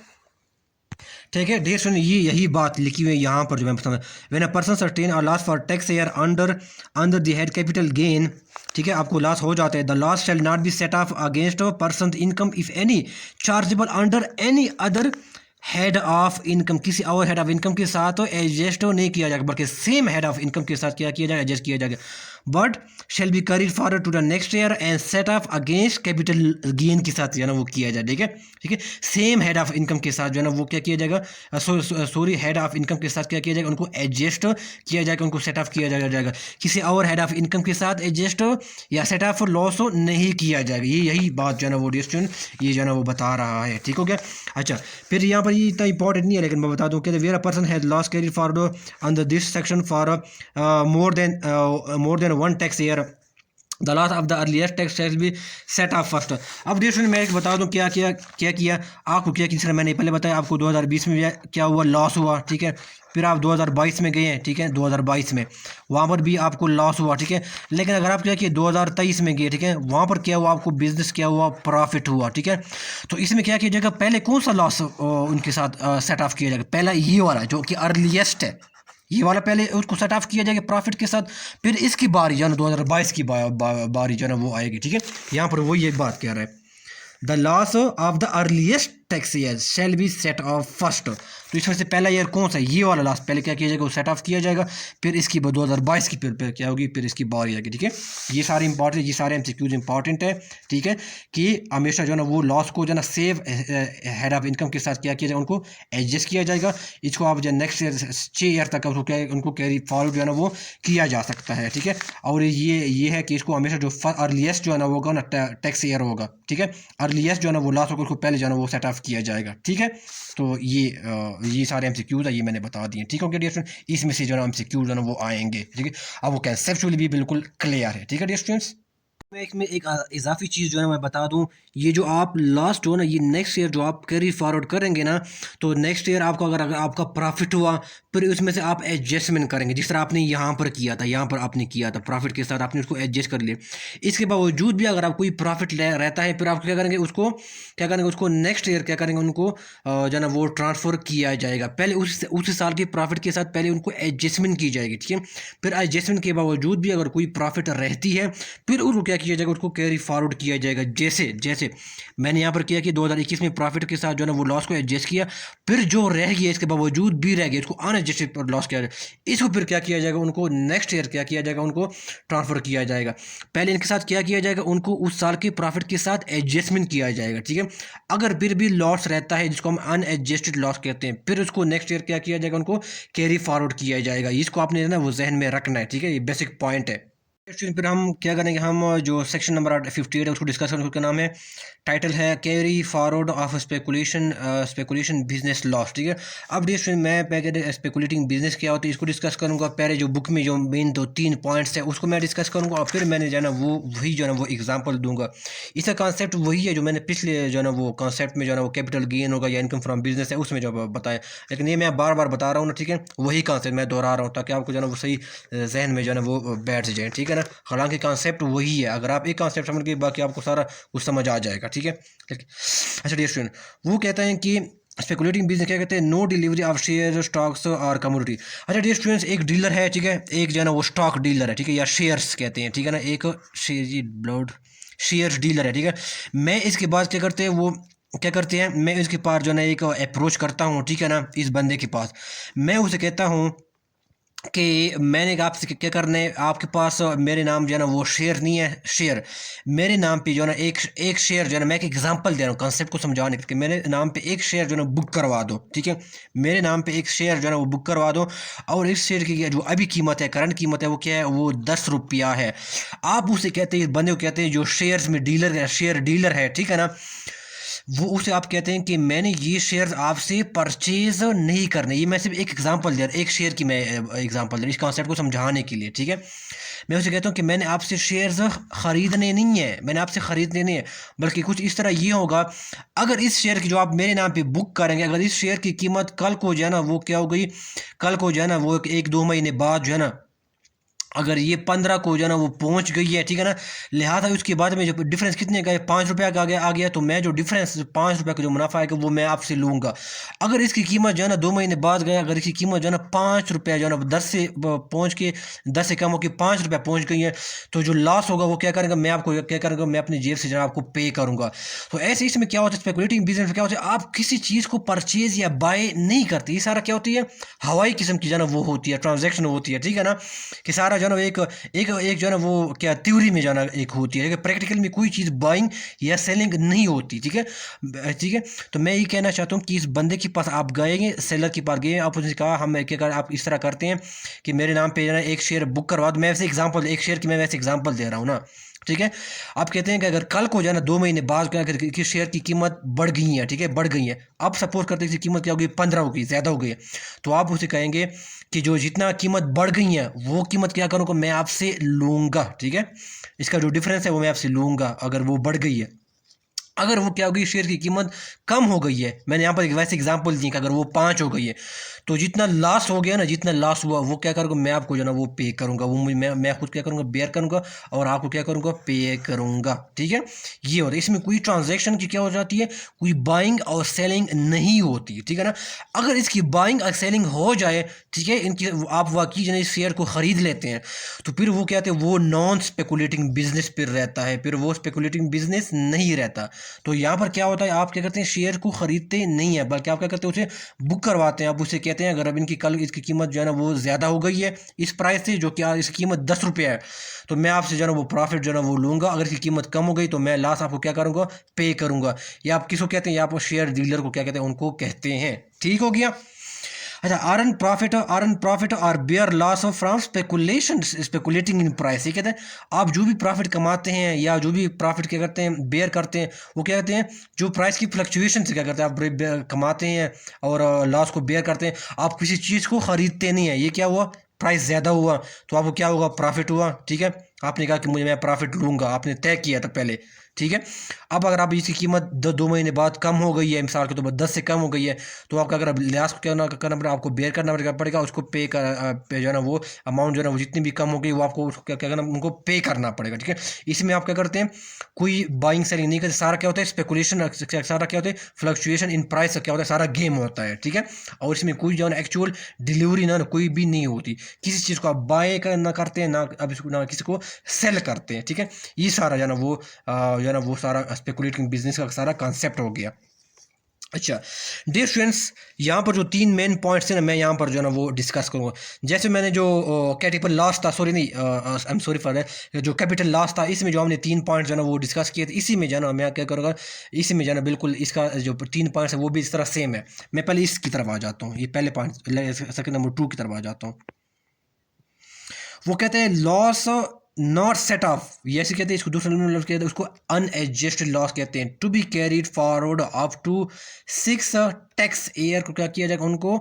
ठीक है डियर स्टूडेंट, ये यही बात लिखी हुई है यहाँ पर जो मैं बताऊँ, व्हेन अ पर्सन सर्टेन और loss for tax year under the head capital gain. ठीक है, आपको लॉस हो जाता है, the loss shall not be set off against person income if any chargeable under any other head of income, किसी और head of income के साथ एडजस्ट नहीं किया जाएगा, बल्कि सेम हेड ऑफ इनकम के साथ क्या किया जाएगा, एडजस्ट किया जाएगा। But shall be carried forward to the next year and set off against capital gain के साथ जो है ना वो किया जाए, ठीक है। सेम हेड ऑफ इनकम के साथ जो है ना वो क्या किया जाएगा, सॉरी हेड ऑफ इनकम के साथ क्या किया जाएगा, उनको एडजस्ट किया जाएगा, उनको सेट ऑफ किया जाएगा, किसी और हेड ऑफ इनकम के साथ एडजस्ट या सेट ऑफ लॉस नहीं किया जाएगा। ये यही बात जो है ना वो डिस्ट्रीब्यूशन ये जो है ना वो बता रहा है, ठीक हो गया। अच्छा, फिर यहाँ पर ये इतना इंपॉर्टेंट नहीं है, लेकिन मैं बता दूँ कि where a person has loss carried forward under this section for more than one tax year, the loss of the earliest tax shall be set off first. अब डिस्ट्रीब्यूशन मैं एक बता दूं क्या किया आपको, क्या किया मैंने पहले बताया आपको 2020 में क्या हुआ, लॉस हुआ, ठीक है। फिर आप 2022 में गए हैं, ठीक है, 2022 में वहाँ पर भी आपको लॉस हुआ, ठीक है। लेकिन अगर आप क्या किए 2023 में गए, ठीक है, वहाँ पर क्या हुआ, आपको बिजनेस क्या हुआ, प्रॉफिट हुआ, ठीक है। तो इसमें क्या किया जाएगा, पहले कौन सा लॉस उनके साथ सेट ऑफ किया जाएगा, पहला ये वाला जो कि अर्लीस्ट है, ये वाला पहले उसको सेट ऑफ किया जाएगा प्रॉफिट के साथ, फिर इसकी बारी जो है ना 2022 की बारी जो है ना वो आएगी, ठीक है। यहाँ पर वही एक बात कह रहा है, the loss of the earliest tax year shell be set off first. तो इसमें से पहला ईयर कौन सा, ये वाला लास्ट पहले क्या किया जाएगा, वो सेट ऑफ किया जाएगा, फिर इसकी 2022 की फिर क्या होगी, फिर इसकी बारी आएगी, ठीक है। ये सारे इंपॉर्टेंट, ये सारे MCQs इंपॉर्टेंट है, ठीक है, कि हमेशा जो है ना वो लॉस को जो है ना सेव हेड ऑफ इनकम के साथ क्या किया जाएगा, उनको एडजस्ट किया जाएगा। इसको आप जो नेक्स्ट ईयर 6 ईयर तक उनको कैरी फॉरवर्ड जो है ना वो किया जा सकता है, ठीक है। और ये है कि इसको हमेशा जो अर्लीस्ट जो है ना वो होगा ना टैक्स ईयर होगा, ठीक है, अर्लीस्ट जो है ना वो लॉस होगा उसको पहले जो है ना वो सेट ऑफ किया जाएगा, ठीक है। तो ये सारे MCQs है, ये मैंने बता दिए, ठीक है डियर स्टूडेंट। इसमें से जो है MCQs जो है वो आएंगे, ठीक है। अब वो कंसेप्चुअली भी बिल्कुल क्लियर है, ठीक है डियर स्टूडेंट्स। में एक इजाफी चीज़ जो है मैं बता दूं, ये जो आप लास्ट हो ना, ये नेक्स्ट ईयर जो आप कैरी फॉरवर्ड करेंगे ना, तो नेक्स्ट ईयर आपको अगर आपका प्रॉफिट हुआ, फिर उसमें से आप एडजस्टमेंट करेंगे, जिस तरह आपने यहाँ पर किया था, यहाँ पर आपने किया था प्रॉफिट के साथ आपने उसको एडजस्ट कर लिया। इसके बावजूद भी अगर आप कोई प्रॉफिट रहता है, फिर आप क्या करेंगे, उसको नेक्स्ट ईयर क्या करेंगे, उनको जो है ना वो ट्रांसफ़र किया जाएगा। पहले उस साल के प्रॉफिट के साथ पहले उनको एडजस्टमेंट की जाएगी, ठीक है। फिर एडजस्टमेंट के बावजूद भी अगर कोई प्रॉफिट रहती है, फिर उनको क्या किया जाएगा, उसको कैरी फॉरवर्ड किया जाएगा। जैसे मैंने यहाँ पर किया कि 2021 में प्रॉफिट के साथ जो है ना वो लॉस को एडजस्ट किया, फिर जो रह गया इसके बावजूद भी रह गया, इसको अनएडजस्टेड लॉस किया जाएगा, इसको फिर क्या किया जाएगा, उनको नेक्स्ट ईयर क्या किया जाएगा, उनको ट्रांसफ़र किया जाएगा। पहले इनके साथ क्या किया जाएगा, उनको उस साल के प्रॉफिट के साथ एडजस्टमेंट किया जाएगा, ठीक है। अगर फिर भी लॉस रहता है, जिसको हम अनएडजस्टेड लॉस कहते हैं, फिर उसको नेक्स्ट ईयर क्या किया जाएगा, उनको कैरी फॉरवर्ड किया जाएगा। इसको आपने ना वो जहन में रखना है, ठीक है, ये बेसिक पॉइंट है। फिर हम क्या करेंगे, हम जो सेक्शन नंबर 58 है उसको डिस्कस करेंगे। उसका नाम है, टाइटल है carry forward of speculation business loss, ठीक है। अब डिस्ट्रीब्यूशन मैं पहले स्पेकुलेटिंग बिजनेस क्या होती है इसको डिस्कस करूंगा। पहले जो बुक में जो मेन 2-3 पॉइंट्स है उसको मैं डिस्कस करूंगा, और फिर मैंने जो है ना वही जो है ना वो एग्जांपल दूंगा। इसका कॉन्सेप्ट वही है जो मैंने पिछले जो है ना वो कॉन्सेप्ट में जो है ना वो कैपिटल गेन होगा या इनकम फ्रॉम बिजनेस है उसमें जो बताया, लेकिन ये मैं बार बार बता रहा हूँ ना, ठीक है। वही कॉन्सेप्ट मैं दोहरा रहा हूँ ताकि आपको जो है ना वो सही जहन में जो है ना वो बैठ जाए, ठीक है ना। हालांकि कॉन्सेप्ट वही है, अगर आप एक कॉन्सेप्ट समझ के बाकी आपको सारा कुछ समझ आ जाएगा, ठीक है। अच्छा डियर स्टूडेंट, वो कहते हैं कि स्पेकुलेटिंग बिजनेस क्या कहते हैं, no delivery of share stocks और कमोडिटी। अच्छा डियर स्टूडेंट्स, एक डीलर है, ठीक है, एक जो है ना वो स्टॉक डीलर है, ठीक है, या शेयर्स कहते हैं, ठीक है ना, एक शेयर्स डीलर है, ठीक है। मैं इसके बाद क्या करते हैं, मैं इसके पास जो है ना एक अप्रोच करता हूँ, ठीक है ना, इस बंदे के पास मैं उसे कहता हूँ कि मैंने आपसे क्या करना है, आपके पास मेरे नाम जो है ना वो शेयर नहीं है, शेयर मेरे नाम पे जो है ना एक शेयर जो है ना, मैं एक एग्जांपल दे रहा हूँ कॉन्सेप्ट को समझाने के, मेरे नाम पे एक शेयर जो है ना बुक करवा दो, ठीक है। मेरे नाम पे एक शेयर जो है ना वो बुक करवा दो, और इस शेयर की जो अभी कीमत है, करंट कीमत है, वो क्या है, वो 10 रुपया है। आप उसे कहते हैं, बंदे को कहते हैं जो शेयर्स में डीलर है, शेयर डीलर है, ठीक है ना, वो उसे आप कहते हैं कि मैंने ये शेयर्स आपसे परचेज नहीं करने। ये मैं सिर्फ एक एग्जांपल दे रहा, एक शेयर की मैं एग्जांपल दे रहा इस कॉन्सेप्ट को समझाने के लिए, ठीक है। मैं उसे कहता हूँ कि मैंने आपसे शेयर्स ख़रीदने नहीं है, मैंने आपसे ख़रीदने नहीं है, बल्कि कुछ इस तरह ये होगा, अगर इस शेयर की जो आप मेरे नाम पे बुक करेंगे, अगर इस शेयर की कीमत कल को जो है ना वो क्या हो गई, कल को जो है ना वो 1-2 महीने बाद जो है ना अगर ये 15 को जो है ना वो पहुंच गई है, ठीक है ना, लिहाजा उसके बाद में जो डिफरेंस कितने का है, 5 रुपये का आ गया, तो मैं जो डिफरेंस 5 रुपये का जो मुनाफा है वो मैं आपसे लूँगा। अगर इसकी कीमत जो है ना 2 महीने बाद गया, अगर इसकी कीमत जो है ना 5 रुपये जो है ना 10 से पहुँच के 10 से कम होकर 5 रुपये पहुँच गई है, तो जो लॉस होगा वो क्या करेंगे, मैं आपको क्या करूँगा, मैं अपनी जेब से जो है आपको पे करूँगा। तो ऐसे इसमें क्या होता है, स्पेकुलेटिंग बिजनेस में क्या होता है, आप किसी चीज़ को परचेज या बाय नहीं करते, ये सारा क्या होती है, हवाई किस्म की जो है ना वो होती है, ट्रांजेक्शन होती है, ठीक है ना, कि सारा जो है ना एक एक एक जो है ना वो क्या थ्योरी में जो है ना एक होती है, प्रैक्टिकल में कोई चीज़ बाइंग या सेलिंग नहीं होती। ठीक है, ठीक है। तो मैं ये कहना चाहता हूँ कि इस बंदे के पास आप गए, सेलर के पास गए, आप उसने कहा हम क्या कर, आप इस तरह करते हैं कि मेरे नाम पे जो है एक शेयर बुक करवा दो। मैं वैसे एग्जाम्पल, एक शेयर की मैं वैसे एग्जाम्पल दे रहा हूँ ना। ठीक है, आप कहते हैं कि अगर कल को जो है ना 2 महीने बाद क्या कि शेयर की कीमत बढ़ गई है, ठीक है, बढ़ गई है, अब सपोज करते हैं कि कीमत क्या होगी, 15 हो गई, ज़्यादा हो गई है, तो आप उसे कहेंगे कि जो जितना कीमत बढ़ गई है वो कीमत क्या करूँगा, मैं आपसे लूँगा। ठीक है, इसका जो डिफरेंस है वो मैं आपसे लूँगा अगर वो बढ़ गई है। अगर वो क्या होगी, शेयर की कीमत कम हो गई है, मैंने यहाँ पर एक वैसे एग्जांपल दी कि अगर वो 5 हो गई है, तो जितना लॉस हो गया ना, जितना लॉस हुआ वो क्या करूँगा, मैं आपको जो ना वो पे करूँगा, वो मैं खुद क्या करूँगा, बेयर करूँगा और आपको क्या करूँगा, पे करूँगा। ठीक है, ये होता है। इसमें कोई ट्रांजैक्शन की क्या हो जाती है, कोई बाइंग और सेलिंग नहीं होती। ठीक है ना, अगर इसकी बाइंग और सेलिंग हो जाए, ठीक है, इनकी आप वाकई जो शेयर को ख़रीद लेते हैं, तो फिर वो क्या कहते हैं, वो नॉन स्पेकुलेटिंग बिजनेस फिर रहता है, फिर वो स्पेकुलेटिंग बिजनेस नहीं रहता। तो यहाँ पर क्या होता है, आप क्या करते हैं, शेयर को खरीदते नहीं है, बल्कि आप क्या करते हैं, उसे बुक करवाते हैं। आप उसे कहते हैं अगर अब इनकी कल इसकी कीमत जो है ना वो ज़्यादा हो गई है इस प्राइस से, जो क्या इसकी कीमत 10 रुपये है, तो मैं आपसे जो है ना वो प्रॉफिट जो है ना वो लूँगा। अगर इसकी कीमत कम हो गई तो मैं लास्ट आपको क्या करूँगा, पे करूँगा। या आप किसको कहते हैं, या आप शेयर डीलर को क्या कहते हैं, उनको कहते हैं। ठीक हो गया। अच्छा, अर्न प्रॉफिट और bear loss of from speculation, speculating in price. ये कहते हैं आप जो भी प्रॉफिट कमाते हैं या जो भी प्रॉफिट क्या करते हैं, बेयर करते हैं, वो क्या कहते हैं, जो प्राइस की फ्लक्चुएशन से क्या करते हैं, आप कमाते हैं और लॉस को बेयर करते हैं। आप किसी चीज़ को ख़रीदते नहीं है, ये क्या हुआ, प्राइस ज़्यादा हुआ तो आपको क्या होगा, प्रॉफिट हुआ। ठीक है, आपने कहा कि मुझे मैं प्रॉफिट लूँगा, आपने तय किया था पहले। ठीक है, अब अगर आप इसकी कीमत 2 महीने बाद कम हो गई है, मिसाल के तौर पर 10 से कम हो गई है, तो आपका अगर लिहाज करना पड़ेगा, आपको बेयर करना पड़ेगा, उसको पे जो है ना वो अमाउंट जो है ना वो जितनी भी कम हो गई वो आपको उसको क्या करना, उनको पे करना पड़ेगा। ठीक है, इसमें आप क्या करते हैं, कोई बाइंग सेलिंग नहीं करते, सारा क्या होता है, स्पेकुलेशन, सारा क्या होता है, फ्लक्चुएशन इन प्राइस क्या होता है, सारा गेम होता है। ठीक है, और इसमें कोई जो है ना एक्चुअल डिलीवरी ना कोई भी नहीं होती, किसी चीज़ को आप बाय ना करते हैं, ना अब इसको ना किसी को सेल करते हैं। ठीक है, ये सारा जो है ना वो जो है ना वो सारा स्पेकुलेटिंग बिजनेस का सारा कॉन्सेप्ट हो गया। अच्छा डियर स्टूडेंट्स, यहाँ पर जो 3 मेन पॉइंट्स हैं ना, मैं यहाँ पर जो है ना वो डिस्कस करूँगा। जैसे मैंने जो कैपिटल लॉस था, सॉरी नहीं, I am sorry for that, जो कैपिटल लॉस था, इसमें जो हमने 3 पॉइंट्स जो है ना वो डिस्कस किए थे, इसी में जो है ना मैं क्या करूँगा, इसी में जो है ना बिल्कुल इसका जो 3 पॉइंट्स है वो भी इस तरह सेम है। मैं पहले इसकी तरफ आ जाता हूँ, ये पहले पॉइंट, सेकंड नंबर 2 की तरफ आ जाता हूँ। वो कहते हैं लॉस नॉट सेट ऑफ, ये ऐसे कहते हैं, इसको दूसरे नंबर कहते हैं, उसको अनएडजस्टेड लॉस कहते हैं। To be carried forward up to 6 tax year को क्या किया जाएगा, उनको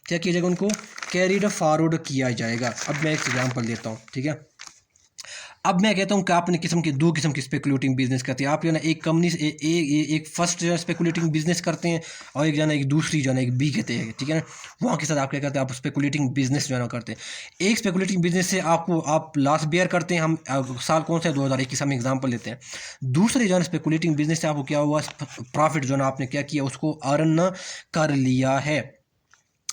क्या किया जाएगा, उनको कैरीड फॉरवर्ड किया जाएगा। अब मैं एक एग्जांपल देता हूँ। ठीक है, अब मैं कहता हूँ कि आपने दो किस्म की स्पेकुलेटिंग बिजनेस करते हैं। आप जो है ना एक कंपनी से एक फर्स्ट जो है स्पेकुलेटिंग बिजनेस करते हैं, और एक जो है ना एक दूसरी जो है ना एक बी कहते हैं। ठीक है ना, वहाँ के साथ आप क्या करते हैं, आप स्पेकुलेटिंग बिजनेस जो है ना करते हैं। एक स्पेकुलेटिंग बिजनेस से आप लॉस बेयर करते हैं, हम साल कौन सा है, 2021 हम एग्जाम्पल लेते हैं। दूसरे जो है ना स्पेकुलेटिंग बिजनेस से आपको क्या हुआ, प्रॉफिट जो है ना आपने क्या किया, उसको अर्न कर लिया है।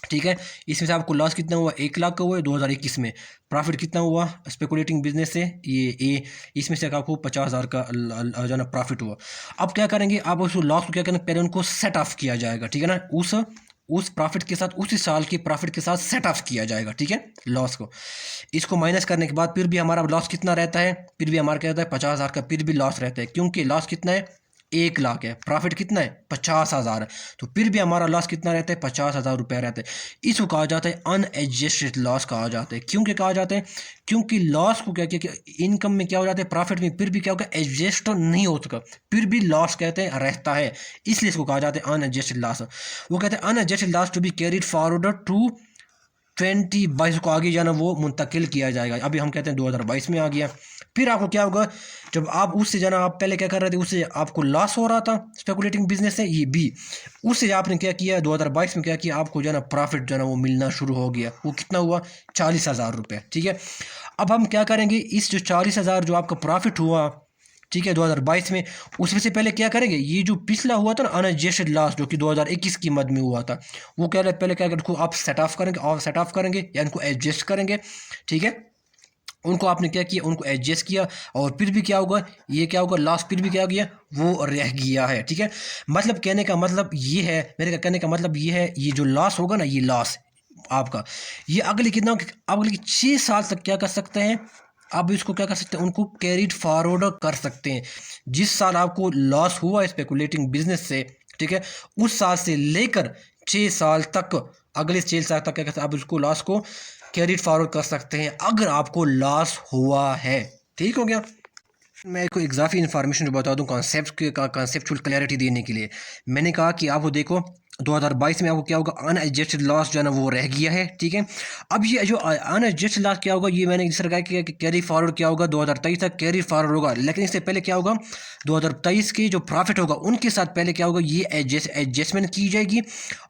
ठीक है, इसमें से आपको लॉस कितना हुआ, 1 लाख का हुआ है 2021 में। प्रॉफिट कितना हुआ स्पेकुलेटिंग बिजनेस से, ये इसमें से आपको 50,000 का जो है ना प्रॉफिट हुआ। अब क्या करेंगे, आप उस लॉस को क्या करेंगे, पहले उनको सेट ऑफ किया जाएगा। ठीक है ना, उस प्रॉफिट के साथ, उसी साल के प्रॉफिट के साथ सेट ऑफ किया जाएगा। ठीक है, लॉस को, इसको माइनस करने के बाद फिर भी हमारा लॉस कितना रहता है, फिर भी हमारा क्या रहता है, 50,000 का फिर भी लॉस रहता है, क्योंकि लॉस कितना है, 1 लाख है, प्रॉफिट कितना है, 50,000 है, तो फिर भी हमारा लॉस कितना रहता है, 50,000 रुपये रहता है। इसको कहा जाता है अनएडजस्टेड लॉस कहा जाता है। क्योंकि कहा जाता है, क्योंकि लॉस को क्या किया, इनकम में क्या हो जाता है, प्रॉफिट में फिर भी क्या होगा, एडजस्ट नहीं हो सका, फिर भी लॉस कहते हैं रहता है, इसलिए इसको कहा जाता है अनएडजस्टेड लॉस। वो कहते हैं unadjusted loss to be carried forward to 2022 को आगे जाना वो मुंतकिल किया जाएगा। अभी हम कहते हैं 2022 में आ गया। फिर आपको क्या होगा, जब आप उससे जाना, आप पहले क्या कर रहे थे, उससे आपको लॉस हो रहा था स्पेकुलेटिंग बिजनेस से, ये बी, उससे आपने क्या किया 2022 में क्या किया, आपको जो है ना प्रॉफिट जो है ना वो मिलना शुरू हो गया। वो कितना हुआ, 40,000 रुपये। ठीक है, अब हम क्या करेंगे, इस जो 40,000 जो आपका प्रॉफिट हुआ, ठीक है, 2022 में, उसमें से पहले क्या करेंगे, ये जो पिछला हुआ था ना अनएडजस्टेड लॉस, जो कि 2021 की मद में हुआ था, वो क्या पहले क्या करेंगे, आप सेट ऑफ करेंगे या इनको एडजस्ट करेंगे। ठीक है, उनको आपने क्या किया, उनको एडजस्ट किया, और फिर भी क्या होगा, ये क्या होगा, लॉस फिर भी क्या गया, वो रह गया है। ठीक है, मतलब कहने का मतलब ये है, मेरे कहने का मतलब ये है, ये जो लॉस होगा ना, ये लॉस आपका, ये अगले कितना, अगले 6 साल तक क्या कर सकते हैं, आप इसको क्या कर सकते हैं, उनको कैरीड फॉरवर्ड कर सकते हैं। जिस साल आपको लॉस हुआ स्पेकुलेटिंग बिजनेस से, ठीक है, उस साल से लेकर 6 साल तक, अगले 6 साल तक क्या कहते हैं, आप उसको लॉस को कैरीड फॉरवर्ड कर सकते हैं अगर आपको लॉस हुआ है। ठीक हो गया। मैं एक इजाफी इन्फॉर्मेशन जो बता दूं कॉन्सेप्ट का कॉन्सेप्चुअल क्लैरिटी देने के लिए, मैंने कहा कि आपको देखो 2022 में आपको क्या होगा, अनएडजस्टेड लॉस जो है ना वो रह गया है। ठीक है, अब ये जो अनएडजस्टेड लॉस क्या होगा, ये मैंने जिस तरह कहा कि कैरी फॉरवर्ड क्या होगा 2023 तक कैरी फॉरवर्ड होगा, लेकिन इससे पहले क्या होगा, 2023 की जो प्रॉफिट होगा उनके साथ पहले क्या होगा, ये एडजस्टमेंट की जाएगी,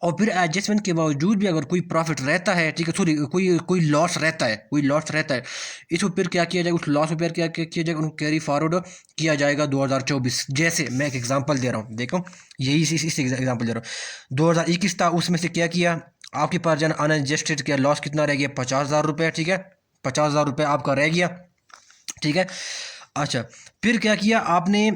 और फिर एडजस्टमेंट के बावजूद भी अगर कोई प्रॉफिट रहता है, ठीक है, सॉरी कोई कोई लॉस रहता है, कोई लॉस रहता है, इसको फिर क्या किया जाएगा, उस लॉस को फिर क्या किया जाएगा, उनको कैरी फॉरवर्ड किया जाएगा 2024। जैसे मैं एक एग्जांपल दे रहा हूँ, देखो यही इस एग्जांपल दे रहा हूँ, 2021 था, उसमें से क्या किया, आपके पास जो है अनएडजस्टेड क्या लॉस कितना रह गया, 50,000 रुपये। ठीक है, 50,000 रुपये आपका रह गया। ठीक है, अच्छा, फिर क्या किया आपने,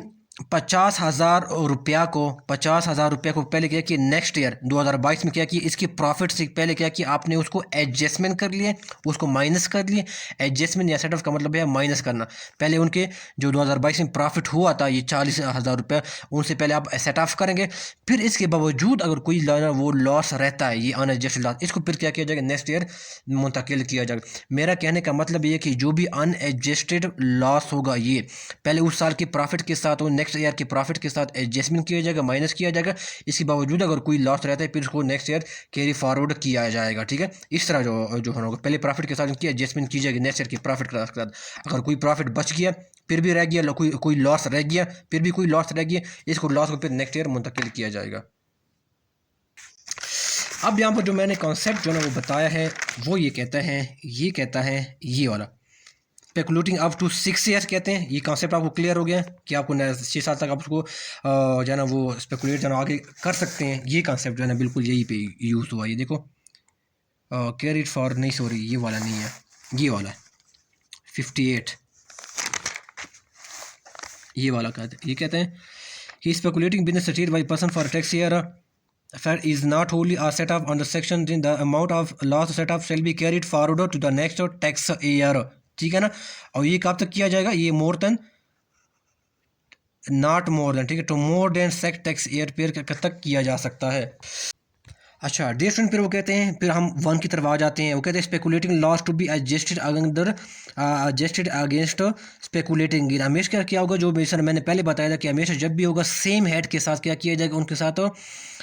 50,000 रुपया को पहले क्या किया, नेक्स्ट ईयर 2022 में क्या किया, इसकी प्रॉफिट से पहले क्या किया आपने, उसको एडजस्टमेंट कर लिए, उसको माइनस कर लिए। एडजस्टमेंट या सेट ऑफ का मतलब है माइनस करना। पहले उनके जो 2022 में प्रॉफिट हुआ था ये 40,000 रुपया, उनसे पहले आप सेट ऑफ करेंगे। फिर इसके बावजूद अगर कोई वो लॉस रहता है, ये अनएडजस्टेड लॉस, इसको फिर क्या किया जाएगा, नेक्स्ट ईयर मुंतकिल किया जाएगा। मेरा कहने का मतलब ये कि जो भी अनएडजस्टेड लॉस होगा ये पहले उस साल के प्रॉफिट के साथ और नेक्स्ट ईयर के प्रॉफिट के साथ एडजस्टमेंट किया जाएगा, माइनस किया जाएगा। इसके बावजूद अगर कोई लॉस रहता है फिर उसको नेक्स्ट ईयर कैरी फॉरवर्ड किया जाएगा। ठीक है, इस तरह जो होगा, पहले प्रॉफिट के साथ उनकी एडजस्टमेंट की जाएगी नेक्स्ट ईयर के प्रॉफिट के साथ। अगर कोई प्रॉफिट बच गया फिर भी रह गया, कोई लॉस रह गया फिर भी कोई लॉस रह गया, इसको लॉस को फिर नेक्स्ट ईयर मुंतकिल किया जाएगा। अब यहाँ पर जो मैंने कॉन्सेप्ट जो ना वो बताया है वो ये कहता है ये वाला स्पेकुलेटिंग अप टू 6 ईयर्स कहते हैं। ये कॉन्सेप्ट आपको क्लियर हो गया कि आपको 6 साल तक आप उसको जो है ना वो स्पेकुलेट जो है आगे कर सकते हैं। ये कॉन्सेप्ट जो है ना बिल्कुल यही पे यूज़ हुआ। ये देखो कैरिड फॉर, नहीं सॉरी ये वाला नहीं है, ये वाला 58, ये वाला कहते हैं कि speculating business state by person for tax year fair is not wholly a set off on the section, then the amount of loss set off shall be carried forward to the next tax year। ठीक है ना, और ये कब तक किया जाएगा, ये more than not more than, ठीक है, to more than sect tax year पर कब तक किया जा सकता है। अच्छा डे स्टूडेंट, फिर वो कहते हैं, फिर हम 1 की तरफ आ जाते हैं। वो कहते हैं speculating loss to be adjusted against speculating gain. हमेशा क्या होगा, जो सर मैंने पहले बताया था कि हमेशा जब भी होगा सेम हेड के साथ क्या किया जाएगा, उनके साथ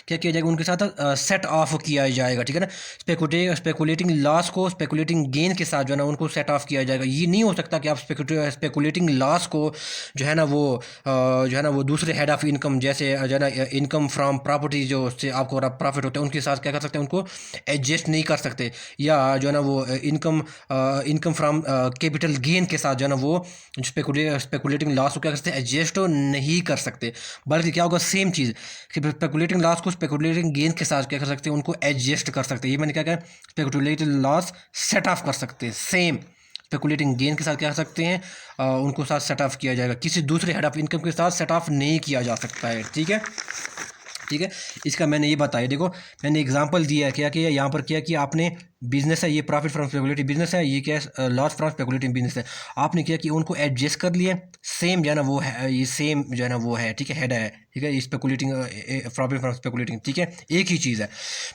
क्या किया जाएगा, उनके साथ सेट ऑफ किया जाएगा। ठीक है ना, स्पेकुलेटिंग लॉस को स्पेकुलेटिंग गेन के साथ जो है ना उनको सेट ऑफ किया जाएगा। ये नहीं हो सकता कि आप स्पेकुलेटिंग लॉस को जो है ना वो दूसरे हेड ऑफ इनकम, जैसे जो है ना इनकम फ्रॉम प्रॉपर्टी जो से आपको प्रॉफिट होता है उनके साथ क्या कर सकते हैं, उनको एडजस्ट नहीं कर सकते। या जो है ना वो इनकम फ्रॉम कैपिटल गेन के साथ जो है ना वो स्पेकुलेटिंग लॉस को क्या कर सकते हैं, एडजस्ट नहीं कर सकते। बल्कि क्या होगा, सेम चीज़ स्पेकुलेटिंग लॉस को स्पेकुलेटिंग गेन के साथ क्या कर सकते हैं, उनको एडजस्ट कर सकते हैं। ये मैंने क्या कहा, स्पेकुलेटिव लॉस सेट ऑफ कर सकते हैं, सेम स्पेकुलेटिंग गेन के साथ क्या कर सकते हैं, उनको साथ सेट ऑफ किया जाएगा। किसी दूसरे हेड ऑफ इनकम के साथ सेट ऑफ नहीं किया जा सकता है। ठीक है, इसका मैंने ये बताया, देखो मैंने एग्जांपल दिया है क्या किया यहाँ पर, क्या किया आपने, बिजनेस है ये, प्रॉफिट फ्रॉम स्पेकुलेटिव बिजनेस है, ये क्या है लॉस फ्रॉम स्पेकुलेटिव बिजनेस है। आपने क्या किया, उनको एडजस्ट कर लिया, सेम जो है ना वो है, ये सेम जो है ना वो है, ठीक है, हेड है, ठीक है, स्पेकुलेटिंग प्रॉफिट फ्रॉम स्पेकुलेटिंग, ठीक है, एक ही चीज़ है।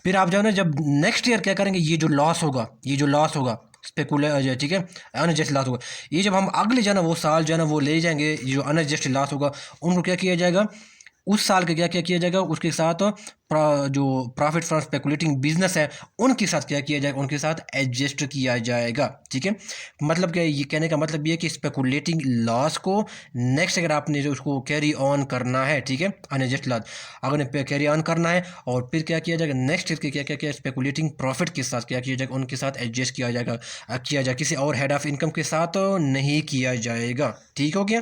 फिर आप जो है ना जब नेक्स्ट ईयर क्या करेंगे, ये जो लॉस होगा ठीक है, अनएडजस्टेड लॉस होगा, ये जब हम अगले जो है ना वो साल जो है ना वो ले जाएंगे, ये जो अनएडजस्टेड लॉस होगा उनको क्या किया जाएगा, उस साल का क्या किया जाएगा, उसके साथ जो प्रॉफिट फ्रॉम स्पेकुलेटिंग बिजनेस है उनके साथ क्या किया जाएगा, उनके साथ एडजस्ट किया जाएगा। ठीक है, मतलब क्या, ये कहने का मतलब ये है कि स्पेकुलेटिंग लॉस को नेक्स्ट अगर आपने जो उसको कैरी ऑन करना है, ठीक है, अनएडजस्ट लॉस अगर कैरी ऑन करना है, और फिर क्या किया जाएगा, नेक्स्ट ईयर के क्या स्पेकुलेटिंग प्रॉफिट के साथ क्या किया जाएगा, उनके साथ एडजस्ट किया जाएगा, किसी और हेड ऑफ इनकम के साथ नहीं किया जाएगा। ठीक हो गया।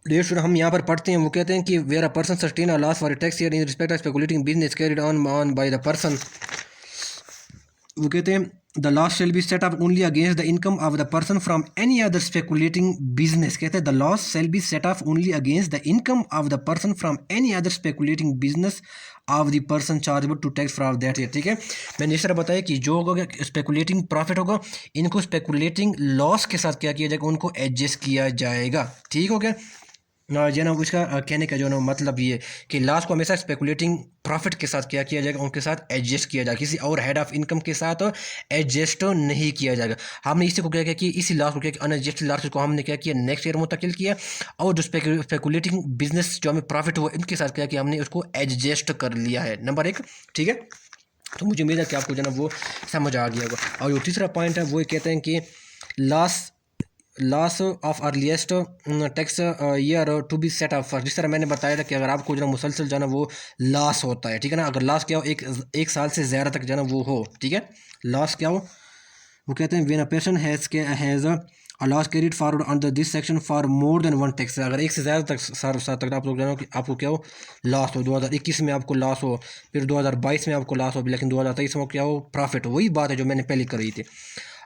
डेट स्टूडेंट, हम यहाँ पर पढ़ते हैं, वो कहते हैं कि where a person sustain a loss for tax year in respect of speculating business carried on by the person वो कहते हैं the loss shall be set up only against the income of the person from any other speculating business. कहते हैं the loss shall be set up only against the income of the person from any other speculating business of the person chargeable to tax for that year. ठीक है, मैंने इस तरह बताया कि जो होगा स्पेकुलेटिंग प्रॉफिट होगा, इनको स्पेकुलेटिंग लॉस के साथ क्या किया जाएगा, उनको एडजस्ट किया जाएगा। ठीक हो गया जो ना उसका कहने का जो ना मतलब ये कि लॉस को हमेशा स्पेकुलेटिंग प्रॉफिट के साथ क्या किया जाएगा, उनके साथ एडजस्ट किया जाएगा, किसी और हेड ऑफ इनकम के साथ एडजस्ट नहीं किया जाएगा। हमने इसी को क्या किया कि इसी लॉस को क्या अनएडजस्टेड लॉस को हमने क्या किया नेक्स्ट ईयर मुंतकिल किया, और जो स्पेकुलेटिंग बिजनेस जो हमें प्रॉफिट हुआ इनके साथ क्या किया हमने उसको एडजस्ट कर लिया है, नंबर 1। ठीक है, तो मुझे उम्मीद है कि आपको जो ना वो समझ आ गया होगा। और जो तीसरा पॉइंट है वो कहते हैं कि loss of earliest tax year to be set up first. जिस तरह मैंने बताया था कि अगर आपको जो ना मुसलसल जो ना वो लॉस होता है, ठीक है ना, अगर लॉस क्या हो एक साल से ज़्यादा तक जो ना वो हो, ठीक है, लॉस क्या हो, वो कहते हैं when a person has a loss carried forward under this section for more than one tax. अगर एक से ज़्यादा तक साल तक आप लोग जानो कि आपको क्या हो लॉस हो, 2021 में आपको लॉस हो, फिर 2022 में आपको लॉस हो, लेकिन 2023 में क्या हो प्रॉफिट हो, वही बात है जो मैंने पहले करी थी।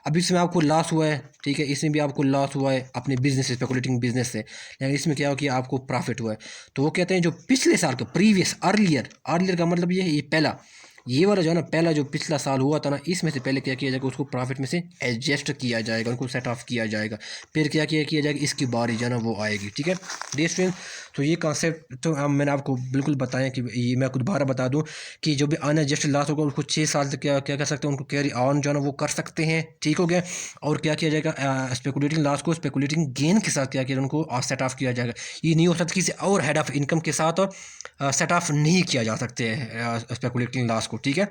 अब इसमें आपको लॉस हुआ है, ठीक है, इसमें भी आपको लॉस हुआ है अपने बिजनेस से, स्पेकुलेटिंग बिजनेस से, लेकिन इसमें क्या हो कि आपको प्रॉफिट हुआ है। तो वो कहते हैं जो पिछले साल का प्रीवियस अर्लियर का मतलब ये है, ये पहला, ये वाला जो है ना पहला जो पिछला साल हुआ था ना, इसमें से पहले क्या किया जाएगा, उसको प्रॉफिट में से एडजस्ट किया जाएगा, उनको सेट ऑफ किया जाएगा, फिर क्या किया जाएगा, इसकी बारी जो है ना वो आएगी। ठीक है डियर स्टूडेंट, तो ये कॉन्सेप्ट तो मैंने आपको बिल्कुल बताया कि ये मैं दोबारा बता दूं कि जो भी अनएडजस्टेड लॉस होगा उसको 6 साल तक क्या क्या कर सकते हैं, उनको कैरी ऑन जो है ना वो कर सकते हैं। ठीक हो गया, और क्या किया जाएगा स्पेकुलेटिंग लॉस को स्पेकुलेटिंग गेन के साथ क्या किया उनको सेट ऑफ किया जाएगा। ये नहीं हो सकता किसी और हेड ऑफ इनकम के साथ सेट ऑफ नहीं किया जा सकते हैं स्पेकुलेटिंग लॉस को। ठीक है,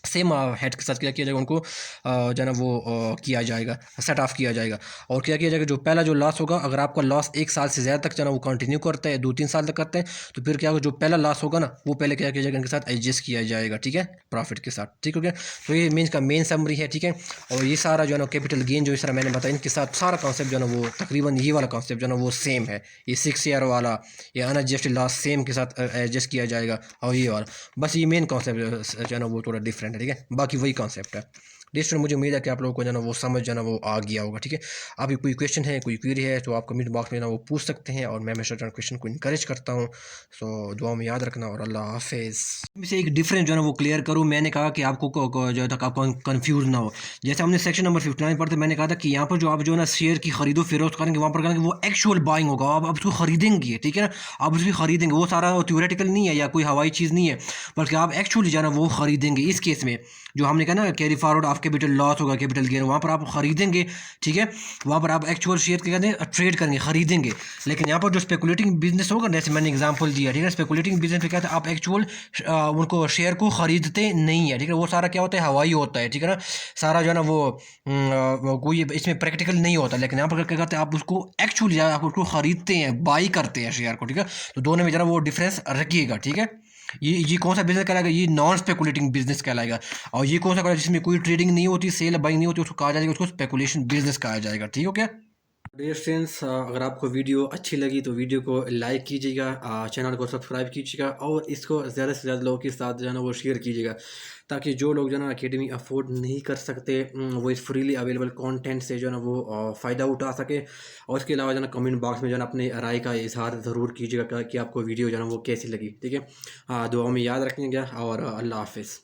सेम हेड के साथ क्या किया जाएगा, उनको जो है ना वो किया जाएगा, सेट ऑफ किया जाएगा। और क्या किया जाएगा, जो पहला जो लॉस होगा, अगर आपका लॉस एक साल से ज़्यादा तक जो है ना वो कंटिन्यू करता है, 2-3 साल तक करते हैं, तो फिर क्या होगा, जो पहला लॉस होगा ना वो पहले क्या किया जाएगा, इनके साथ एडजस्ट किया जाएगा। ठीक है, प्रॉफिट के साथ। ठीक हो गया, तो ये मीन्स का मेन समरी है। ठीक है, और ये सारा जो है ना कैपिटल गेन जो इस तरह मैंने बताया, इनके साथ सारा कॉन्सेप्ट जो है ना वो तकरीबन ये वाला कॉन्सेप्ट जो है ना वो सेम है। ये 6 ईयर वाला, ये अनएडजस्टेड लॉस सेम के साथ एडजस्ट किया जाएगा, और ये वाला बस ये मेन कॉन्सेप्ट जो है ना वो थोड़ा डिफरेंट है। ठीक है, बाकी वही कॉन्सेप्ट है। डिस्टर मुझे उम्मीद है कि आप लोगों को जो है ना वो समझ जो है ना वो आ गया होगा। ठीक है, अभी कोई क्वेश्चन है, कोई क्वेरी है, तो आप कमेंट बॉक्स में ना वो पूछ सकते हैं, और मैं हमेशा क्वेश्चन को इनकरेज करता हूँ। सो दुआ में याद रखना, और अल्लाह हाफिज़। से एक डिफरेंस जो है ना वो क्लियर करूँ, मैंने कहा कि आपको जो है तक आप कन्फ्यूज ना हो। जैसे हमने सेक्शन नंबर 59 पढ़ते, मैंने कहा था कि यहाँ पर जो आप जो है ना शेयर की खरीदो फिरोख्त करेंगे, वहाँ पर करेंगे वो एक्चुअल बाइंग होगा, आप उसको खरीदेंगे। ठीक है ना, आप उसको खरीदेंगे, वो सारा थ्योरेटिकल नहीं है या कोई हवाई चीज़ नहीं है, बल्कि आप एक्चुअली जो है ना वो खरीदेंगे। इस केस में जो हमने कहा ना carry forward of capital loss होगा, कैपिटल गेन, वहाँ पर आप खरीदेंगे। ठीक है, वहाँ पर आप एक्चुअल शेयर क्या कहते हैं ट्रेड करेंगे, खरीदेंगे। लेकिन यहाँ पर जो स्पेकुलेटिंग बिजनेस होगा, जैसे मैंने एग्जांपल दिया, ठीक है, स्पेकुलेटिंग बिजनेस में क्या था, आप एक्चुअल उनको शेयर को खरीदते नहीं है। ठीक है, वो सारा क्या होता है हवाई होता है। ठीक है ना, सारा जो है ना वो कोई इसमें प्रैक्टिकल नहीं होता। लेकिन यहाँ पर क्या करते हैं, आप उसको एक्चुअली आप उसको खरीदते हैं, बाई करते हैं शेयर को। ठीक है, तो दोनों में जरा वो डिफरेंस रखिएगा। ठीक है, ये कौन सा बिजनेस कहलाएगा, ये नॉन स्पेकुलेटिंग बिजनेस कहलाएगा। और ये कौन सा कहलाएगा, जिसमें कोई ट्रेडिंग नहीं होती, सेल बाइंग नहीं होती, उसको कहा जाएगा, उसको स्पेकुलेशन बिजनेस कहा जाएगा। ठीक हो क्या डियर फ्रेंड्स, अगर आपको वीडियो अच्छी लगी तो वीडियो को लाइक कीजिएगा, चैनल को सब्सक्राइब कीजिएगा, और इसको ज़्यादा से ज़्यादा लोगों के साथ जो है ना वो शेयर कीजिएगा, ताकि जो लोग जो है ना अकेडमी अफोर्ड नहीं कर सकते वो इस फ्रीली अवेलेबल कंटेंट से जो है ना वो फ़ायदा उठा सके। और इसके अलावा जो है ना कमेंट बॉक्स में जो है ना अपने राय का इजहार ज़रूर कीजिएगा कि आपको वीडियो जो है ना वो कैसी लगी। ठीक है, दुआ में याद रखिएगा, और अल्लाह हाफिज़।